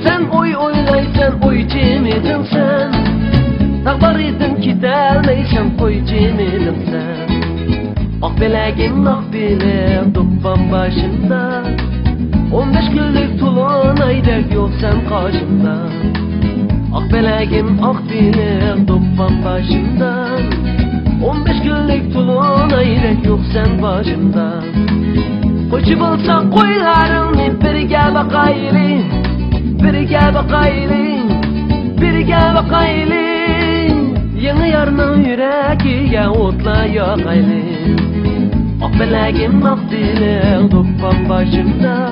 Oylaysan, oylaysan, oy cemedin sen. Dağlar edin gidelmeysen, koy cemedin sen. Ak belegim, ak belem, dokban başında. 15 günlük tulun aydek yok sen karşımda. Ak belegim, ak belem, dokban başında. 15 günlük tulun aydek yok sen başımda. Koçu bulsan koylarını birge bakaylı, birge bakaylı, birge bakaylı. Yeni yarının yüreğiye otla yakaylı. Ak belegim, ak belem, dokban başımda.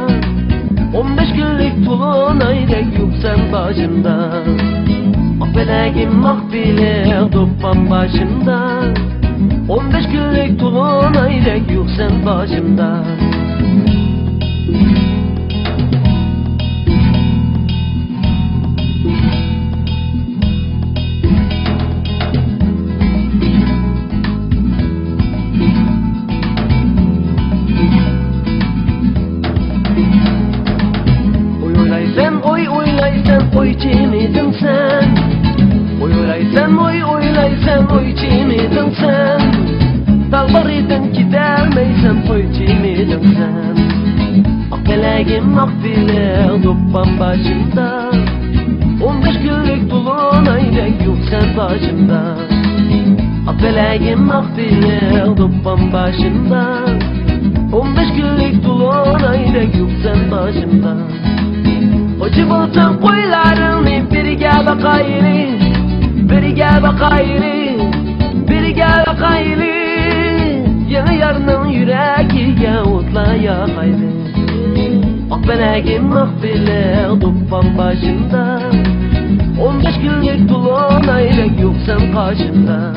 15 günlük tulun aydek yok sen başımda. Ak belegim, ak belem, dokban başımda. 15 günlük tulun aydek yok sen başımda. Oy cemedin sen. Oylaysan, oylaysan, oy cemedin sen. Dağlar edin gidelmeysen, oy cemedin sen. Ak belegim, ak belem, dokban başında. 15 günlük tulun aydek yok sen başımda. Ak belegim, ak belem, dokban başında. 15 günlük tulun aydek yok sen başımda. Koçu bulsan koylarını birge bakaylı, birge bakaylı, birge bakaylı. Yeni yarının yüreğiye otla yakaylı. Ak belegim, ak belem, dokban başında. 15 günlük tulun aydek yok sen karşımda.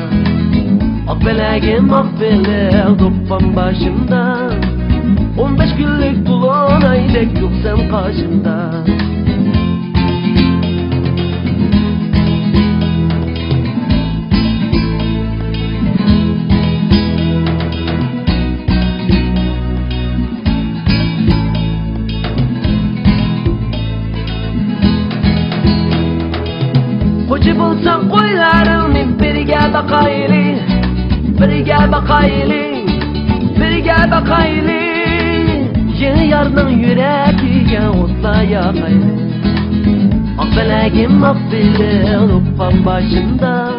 Ak belegim, ak belem, dokban başında. 15 günlük tulun aydek yok sen karşımda. Koçu bulsan koylarını birge bakaylı, birge bakaylı, birge bakaylı. Yeni yarının yüreğiye otla yakaylı. Ak belegim, ak belem, dokban başında.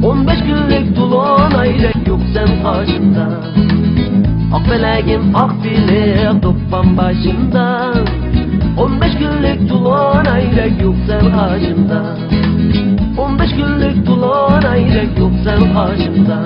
15 günlük tulun aydek yok sen karşımda. Ak belegim, ak belem, dokban başında. 15 günlük tulun aydek yok sen karşımda. 15 günlük tulun aydek yok sen karşımda.